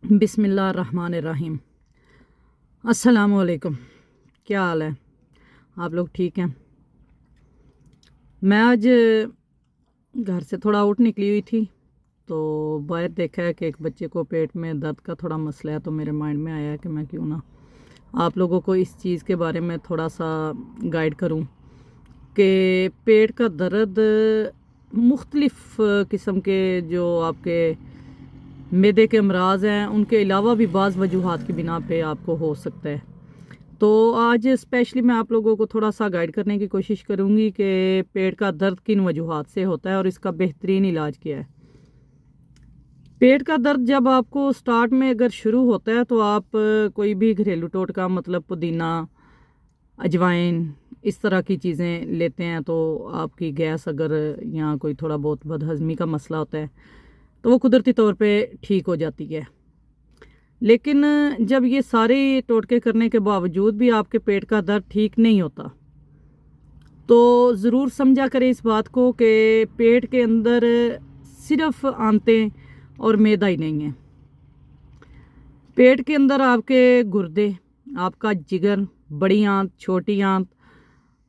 बिस्मिल्लाहिर्रहमानिर्रहीम। अस्सलामुअलैकुम। क्या हाल है? आप लोग ठीक हैं? मैं आज घर से थोड़ा आउट निकली हुई थी तो बाहर देखा है कि एक बच्चे को पेट में दर्द का थोड़ा मसला है, तो मेरे माइंड में आया कि मैं क्यों ना आप लोगों को इस चीज़ के बारे में थोड़ा सा गाइड करूं कि पेट का दर्द मुख्तलिफ़ किस्म के जो आपके मैदे के अमराज हैं उनके अलावा भी बाज़ वजूहात की बिना पे आपको हो सकता है। तो आज स्पेशली मैं आप लोगों को थोड़ा सा गाइड करने की कोशिश करूंगी कि पेट का दर्द किन वजूहात से होता है और इसका बेहतरीन इलाज क्या है। पेट का दर्द जब आपको स्टार्ट में अगर शुरू होता है तो आप कोई भी घरेलू टोटका मतलब पुदीना, अजवाइन, इस तरह की चीज़ें लेते हैं तो आपकी गैस अगर या कोई थोड़ा बहुत बदहज़मी का मसला होता है तो वो कुदरती तौर पे ठीक हो जाती है। लेकिन जब ये सारे टोटके करने के बावजूद भी आपके पेट का दर्द ठीक नहीं होता तो ज़रूर समझा करें इस बात को कि पेट के अंदर सिर्फ आंतें और मैदा ही नहीं है। पेट के अंदर आपके गुर्दे, आपका जिगर, बड़ी आंत, छोटी आंत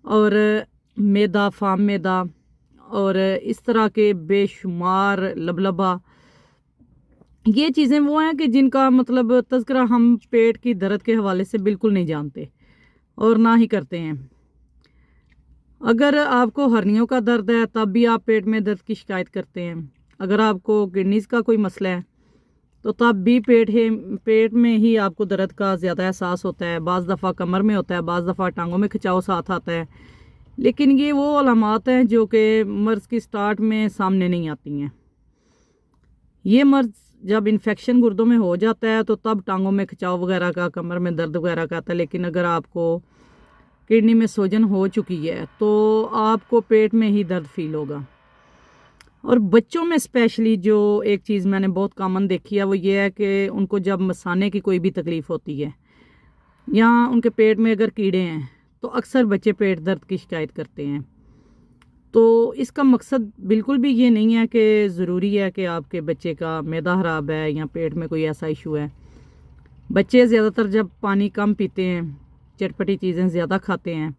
और मैदा, फार्म मैदा और इस तरह के बेशुमार लबलबा, ये चीज़ें वो हैं कि जिनका मतलब तज़किरा हम पेट की दर्द के हवाले से बिल्कुल नहीं जानते और ना ही करते हैं। अगर आपको हर्नियों का दर्द है तब भी आप पेट में दर्द की शिकायत करते हैं। अगर आपको किडनीज़ का कोई मसला है तो तब भी पेट में ही आपको दर्द का ज़्यादा एहसास होता है। बाज़ दफ़ा कमर में होता है, बाज़ दफ़ा टांगों में खिंचाव साथ आता है। लेकिन ये वो अलामात हैं जो कि मर्ज़ की स्टार्ट में सामने नहीं आती हैं। ये मर्ज़ जब इन्फेक्शन गुर्दों में हो जाता है तो तब टांगों में खिंचाव वगैरह का, कमर में दर्द वगैरह का आता है। लेकिन अगर आपको किडनी में सूजन हो चुकी है तो आपको पेट में ही दर्द फील होगा। और बच्चों में स्पेशली जो एक चीज़ मैंने बहुत कॉमन देखी है वो ये है कि उनको जब मसाने की कोई भी तकलीफ़ होती है या उनके पेट में अगर कीड़े हैं तो अक्सर बच्चे पेट दर्द की शिकायत करते हैं। तो इसका मकसद बिल्कुल भी ये नहीं है कि ज़रूरी है कि आपके बच्चे का मैदा ख़राब है या पेट में कोई ऐसा इशू है। बच्चे ज़्यादातर जब पानी कम पीते हैं, चटपटी चीज़ें ज़्यादा खाते हैं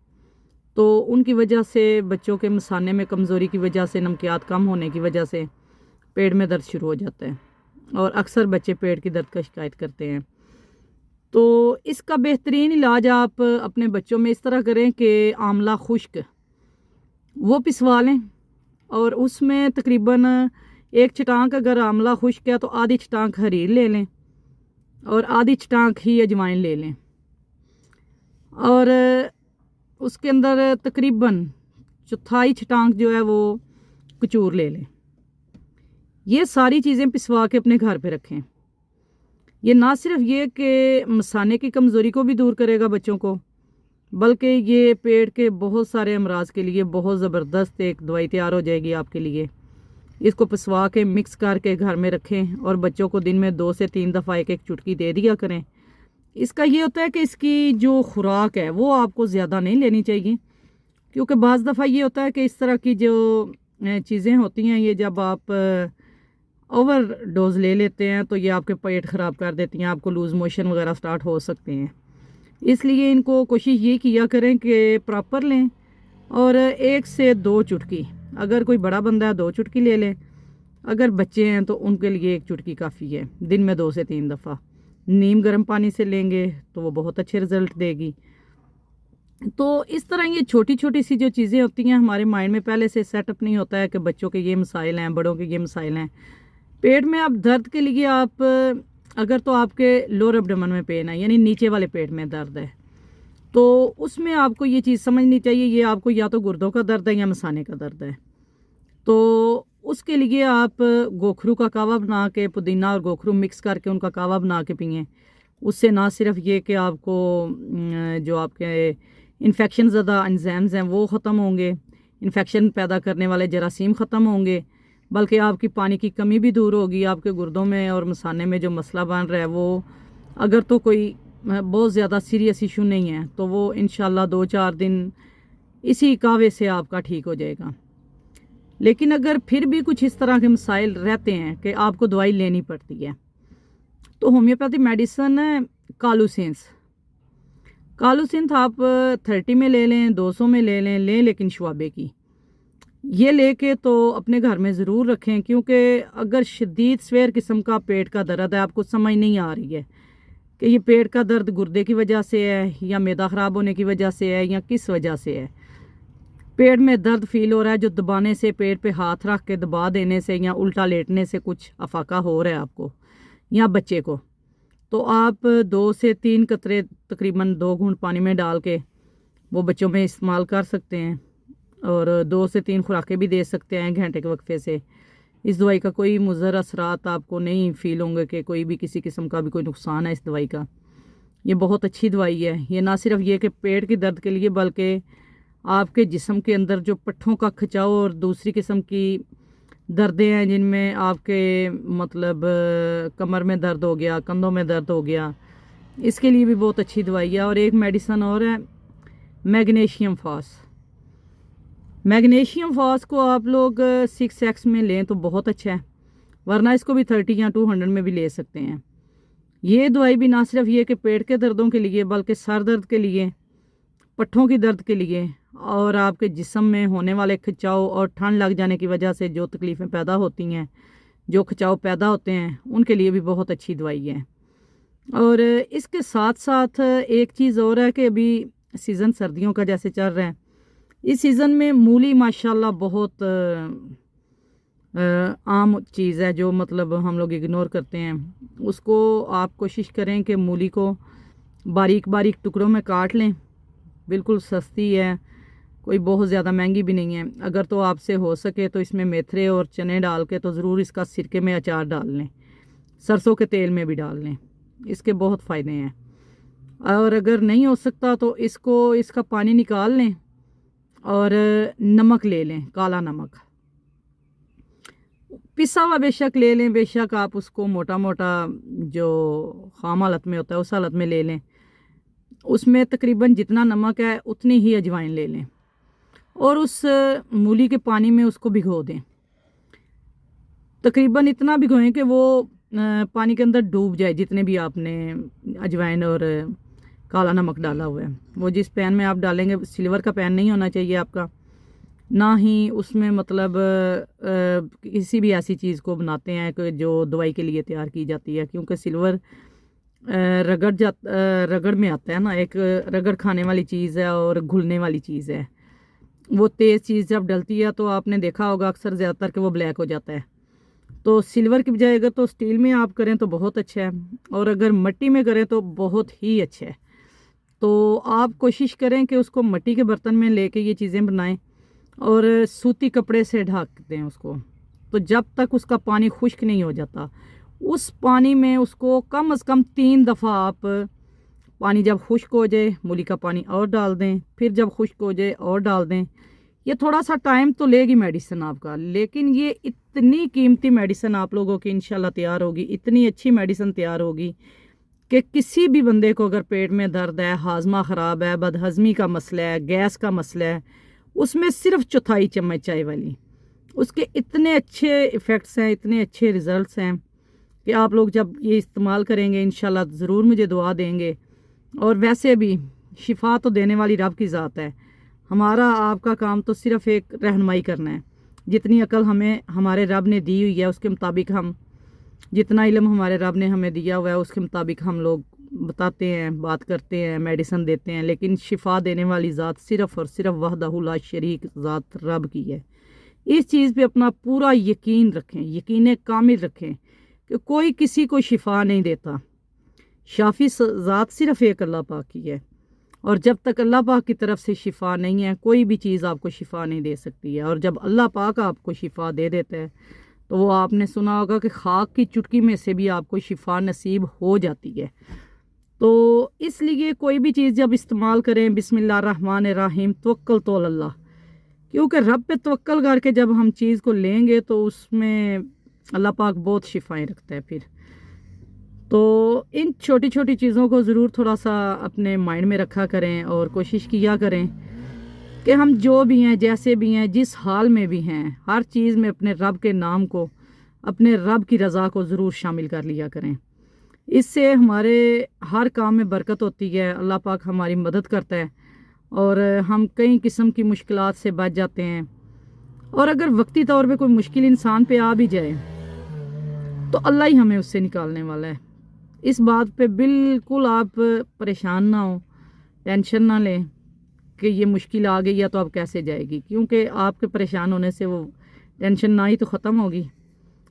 तो उनकी वजह से बच्चों के मसाने में कमज़ोरी की वजह से, नमकियात कम होने की वजह से पेट में दर्द शुरू हो जाता है और अक्सर बच्चे पेट की दर्द का शिकायत करते हैं। तो इसका बेहतरीन इलाज आप अपने बच्चों में इस तरह करें कि आंवला खुश्क वो पिसवा लें और उसमें तकरीबन एक छटांक अगर आंवला खुश्क है तो आधी छटांक हरीर ले लें और आधी छटांक ही अजवाइन ले लें और उसके अंदर तकरीबन चौथाई छटांक जो है वो कचूर ले लें। ये सारी चीज़ें पिसवा के अपने घर पे रखें। ये ना सिर्फ ये कि मसाने की कमज़ोरी को भी दूर करेगा बच्चों को, बल्कि ये पेट के बहुत सारे अमराज के लिए बहुत ज़बरदस्त एक दवाई तैयार हो जाएगी आपके लिए। इसको पिसवा के मिक्स करके घर में रखें और बच्चों को दिन में 2 से 3 दफ़ा एक एक चुटकी दे दिया करें। इसका ये होता है कि इसकी जो खुराक है वो आपको ज़्यादा नहीं लेनी चाहिए, क्योंकि बाज़ दफ़ा ये होता है कि इस तरह की जो चीज़ें होती हैं ये जब आप ओवर डोज ले लेते हैं तो ये आपके पेट ख़राब कर देती हैं, आपको लूज़ मोशन वगैरह स्टार्ट हो सकते हैं। इसलिए इनको कोशिश ये किया करें कि प्रॉपर लें और 1 से 2 चुटकी, अगर कोई बड़ा बंदा है 2 चुटकी ले लें, अगर बच्चे हैं तो उनके लिए 1 चुटकी काफ़ी है। दिन में 2 से 3 दफ़ा नीम गर्म पानी से लेंगे तो वो बहुत अच्छे रिज़ल्ट देगी। तो इस तरह ये छोटी छोटी सी जो चीज़ें होती हैं हमारे माइंड में पहले से सेटअप नहीं होता है कि बच्चों के ये मसाइल हैं, बड़ों के ये मसाइल हैं। पेट में आप दर्द के लिए आप अगर तो आपके लोअर एब्डोमेन में पेन है यानी नीचे वाले पेट में दर्द है तो उसमें आपको ये चीज़ समझनी चाहिए ये आपको या तो गुर्दों का दर्द है या मसाने का दर्द है। तो उसके लिए आप गोखरू का कावा बना के, पुदीना और गोखरू मिक्स करके उनका कावा बना के पिएँ। उससे ना सिर्फ ये कि आपको जो आपके इन्फेक्शन ज़्यादा एंजाइम्स हैं वो ख़त्म होंगे, इन्फेक्शन पैदा करने वाले जरासीम ख़त्म होंगे, बल्कि आपकी पानी की कमी भी दूर होगी। आपके गुर्दों में और मसाने में जो मसला बन रहा है वो अगर तो कोई बहुत ज़्यादा सीरियस इशू नहीं है तो वो इंशाल्लाह 2-4 दिन इसी कावे से आपका ठीक हो जाएगा। लेकिन अगर फिर भी कुछ इस तरह के मसाइल रहते हैं कि आपको दवाई लेनी पड़ती है तो होम्योपैथी मेडिसिन है कालूसिंथ आप 30 में ले लें, 200 में ले लें लेकिन शवाबे की ये लेके तो अपने घर में ज़रूर रखें, क्योंकि अगर शदीद स्वेर किस्म का पेट का दर्द है, आपको समझ नहीं आ रही है कि ये पेट का दर्द गुर्दे की वजह से है या मैदा ख़राब होने की वजह से है या किस वजह से है, पेट में दर्द फील हो रहा है जो दबाने से, पेट पे हाथ रख के दबा देने से या उल्टा लेटने से कुछ अफाका हो रहा है आपको या बच्चे को, तो आप 2 से 3 कतरे तकरीबन 2 घूंट पानी में डाल के वो बच्चों में इस्तेमाल कर सकते हैं और 2 से 3 खुराकें भी दे सकते हैं घंटे के वक्फे से। इस दवाई का कोई मुज़र असरात आपको नहीं फील होंगे कि कोई भी किसी किस्म का भी कोई नुकसान है इस दवाई का। ये बहुत अच्छी दवाई है। ये ना सिर्फ ये कि पेट के दर्द के लिए, बल्कि आपके जिस्म के अंदर जो पट्ठों का खिंचाव और दूसरी किस्म की दर्दें हैं जिनमें आपके मतलब कमर में दर्द हो गया, कंधों में दर्द हो गया, इसके लिए भी बहुत अच्छी दवाई है। और एक मेडिसिन और है मैग्नीशियम फॉस को आप लोग 6x में लें तो बहुत अच्छा है, वरना इसको भी 30 या 200 में भी ले सकते हैं। ये दवाई भी ना सिर्फ ये कि पेट के दर्दों के लिए, बल्कि सर दर्द के लिए, पट्ठों की दर्द के लिए और आपके जिस्म में होने वाले खिंचाव और ठंड लग जाने की वजह से जो तकलीफ़ें पैदा होती हैं, जो खिंचाव पैदा होते हैं, उनके लिए भी बहुत अच्छी दवाई है। और इसके साथ साथ एक चीज़ और है कि अभी सीज़न सर्दियों का जैसे चल रहा है, इस सीज़न में मूली माशाल्लाह बहुत आम चीज़ है जो मतलब हम लोग इग्नोर करते हैं। उसको आप कोशिश करें कि मूली को बारीक बारीक टुकड़ों में काट लें, बिल्कुल सस्ती है, कोई बहुत ज़्यादा महंगी भी नहीं है। अगर तो आपसे हो सके तो इसमें मेथरे और चने डाल के तो ज़रूर इसका सिरके में अचार डाल लें, सरसों के तेल में भी डाल लें, इसके बहुत फ़ायदे हैं। और अगर नहीं हो सकता तो इसका पानी निकाल लें और नमक ले लें, काला नमक पिसा हुआ बेशक ले लें, बेशक आप उसको मोटा मोटा जो खाम हालत में होता है उस हालत में ले लें, उसमें तकरीबन जितना नमक है उतनी ही अजवाइन ले लें और उस मूली के पानी में उसको भिगो दें। तकरीबन इतना भिगोएं कि वो पानी के अंदर डूब जाए, जितने भी आपने अजवाइन और काला नमक डाला हुआ है। वो जिस पैन में आप डालेंगे, सिल्वर का पैन नहीं होना चाहिए आपका, ना ही उसमें मतलब किसी भी ऐसी चीज़ को बनाते हैं कि जो दवाई के लिए तैयार की जाती है, क्योंकि सिल्वर रगड़ में आता है ना, एक रगड़ खाने वाली चीज़ है और घुलने वाली चीज़ है। वो तेज़ चीज़ जब डलती है तो आपने देखा होगा अक्सर ज़्यादातर कि वो ब्लैक हो जाता है। तो सिल्वर की बजाय अगर तो स्टील में आप करें तो बहुत अच्छा है, और अगर मिट्टी में करें तो बहुत ही अच्छा है। तो आप कोशिश करें कि उसको मिट्टी के बर्तन में लेके ये चीज़ें बनाएं और सूती कपड़े से ढक दें उसको। तो जब तक उसका पानी खुश्क नहीं हो जाता, उस पानी में उसको कम से कम 3 दफ़ा आप पानी जब खुश्क हो जाए मूली का पानी और डाल दें, फिर जब खुश्क हो जाए और डाल दें। ये थोड़ा सा टाइम तो लेगी मेडिसिन आपका, लेकिन ये इतनी कीमती मेडिसिन आप लोगों की इंशाल्लाह तैयार होगी, इतनी अच्छी मेडिसिन तैयार होगी कि किसी भी बंदे को अगर पेट में दर्द है, हाजमा ख़राब है, बदहज़मी का मसला है, गैस का मसला है, उसमें सिर्फ 1/4 चम्मच चाय वाली, उसके इतने अच्छे इफ़ेक्ट्स हैं, इतने अच्छे रिज़ल्ट्स हैं कि आप लोग जब ये इस्तेमाल करेंगे इंशाल्लाह ज़रूर मुझे दुआ देंगे। और वैसे भी शिफा तो देने वाली रब की ज़ात है, हमारा आपका काम तो सिर्फ एक रहनुमाई करना है। जितनी अकल हमें हमारे रब ने दी हुई है उसके मुताबिक हम, जितना इल्म हमारे रब ने हमें दिया हुआ है उसके मुताबिक हम लोग बताते हैं, बात करते हैं, मेडिसिन देते हैं। लेकिन शिफा देने वाली ज़ात सिर्फ़ और सिर्फ वहदहु ला शरीक ज़ात रब की है। इस चीज़ पे अपना पूरा यकीन रखें, यकीन कामिल रखें कि कोई किसी को शिफा नहीं देता। शाफी ज़ात सिर्फ़ एक अल्लाह पाक की है, और जब तक अल्लाह पाक की तरफ से शिफा नहीं है कोई भी चीज़ आपको शिफा नहीं दे सकती है। और जब अल्लाह पाक आपको शिफा दे देता है तो वो आपने सुना होगा कि खाक की चुटकी में से भी आपको शिफा नसीब हो जाती है। तो इसलिए कोई भी चीज़ जब इस्तेमाल करें बिस्मिल्लाहिर्रहमानिर्रहीम तवक्कल तो अल्लाह, क्योंकि रब पे तवक्कल करके जब हम चीज़ को लेंगे तो उसमें अल्लाह पाक बहुत शिफाएँ रखता है। फिर तो इन छोटी छोटी चीज़ों को ज़रूर थोड़ा सा अपने माइंड में रखा करें और कोशिश किया करें कि हम जो भी हैं, जैसे भी हैं, जिस हाल में भी हैं, हर चीज़ में अपने रब के नाम को, अपने रब की रज़ा को ज़रूर शामिल कर लिया करें। اس سے ہمارے ہر کام میں برکت ہوتی ہے، اللہ پاک ہماری مدد کرتا ہے اور ہم کئی قسم کی مشکلات سے بچ جاتے ہیں۔ اور اگر وقتی طور پہ کوئی مشکل انسان پہ آ بھی جائے تو اللہ ہی ہمیں اس سے نکالنے والا ہے۔ اس بات پہ بالکل آپ پریشان نہ ہوں، ٹینشن نہ لیں کہ یہ مشکل آ گئی ہے تو اب کیسے جائے گی، کیونکہ آپ کے پریشان ہونے سے وہ ٹینشن نہ ہی تو ختم ہوگی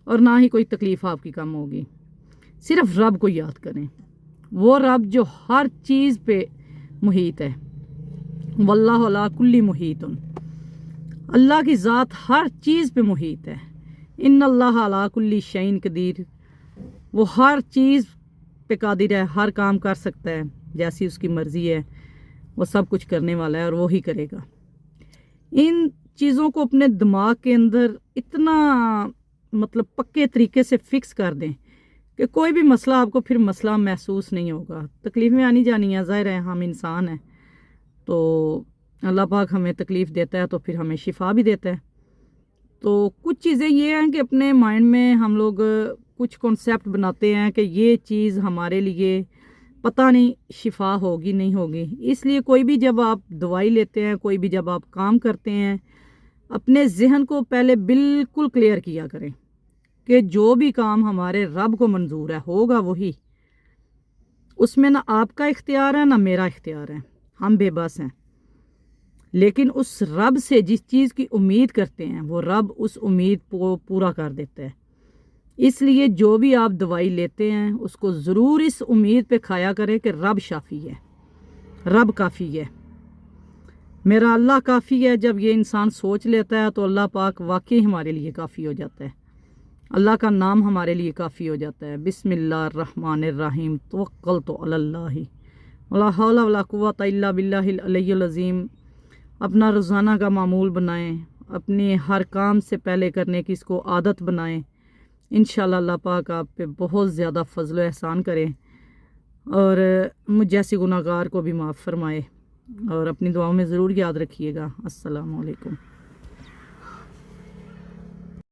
اور نہ ہی کوئی تکلیف آپ کی کم ہوگی۔ صرف رب کو یاد کریں، وہ رب جو ہر چیز پہ محیط ہے، واللہ علی کل محیط، اللہ کی ذات ہر چیز پہ محیط ہے۔ ان اللہ علی کل شیء قدیر، وہ ہر چیز پہ قادر ہے، ہر کام کر سکتا ہے جیسی اس کی مرضی ہے، وہ سب کچھ کرنے والا ہے اور وہی کرے گا۔ ان چیزوں کو اپنے دماغ کے اندر اتنا پکے طریقے سے فکس کر دیں کہ کوئی بھی مسئلہ آپ کو پھر مسئلہ محسوس نہیں ہوگا۔ تکلیفیں آنی جانی ہیں، ظاہر ہے ہم انسان ہیں، تو اللہ پاک ہمیں تکلیف دیتا ہے تو پھر ہمیں شفا بھی دیتا ہے۔ تو کچھ چیزیں یہ ہیں کہ اپنے مائنڈ میں ہم لوگ کچھ کنسیپٹ بناتے ہیں کہ یہ چیز ہمارے لیے پتہ نہیں شفا ہوگی نہیں ہوگی، اس لیے کوئی بھی جب آپ دوائی لیتے ہیں، کوئی بھی جب آپ کام کرتے ہیں، اپنے ذہن کو پہلے بالکل کلیئر کیا کریں کہ جو بھی کام ہمارے رب کو منظور ہے ہوگا وہی، اس میں نہ آپ کا اختیار ہے نہ میرا اختیار ہے، ہم بے بس ہیں، لیکن اس رب سے جس چیز کی امید کرتے ہیں وہ رب اس امید کو پورا کر دیتا ہے۔ اس لیے جو بھی آپ دوائی لیتے ہیں اس کو ضرور اس امید پہ کھایا کریں کہ رب شافی ہے، رب کافی ہے، میرا اللہ کافی ہے۔ جب یہ انسان سوچ لیتا ہے تو اللہ پاک واقعی ہمارے لیے کافی ہو جاتا ہے، اللہ کا نام ہمارے لیے کافی ہو جاتا ہے۔ بسم اللہ الرحمن الرحیم، توکلت علی اللہ ولا حول ولا قوۃ الا باللہ العلی العظیم۔ اپنا روزانہ کا معمول بنائیں، اپنے ہر کام سے پہلے کرنے کی اس کو عادت بنائیں، انشاءاللہ اللہ پاک آپ پہ بہت زیادہ فضل و احسان کریں اور مجھ جیسی گناہگار کو بھی معاف فرمائے، اور اپنی دعاؤں میں ضرور یاد رکھیے گا۔ السلام علیکم۔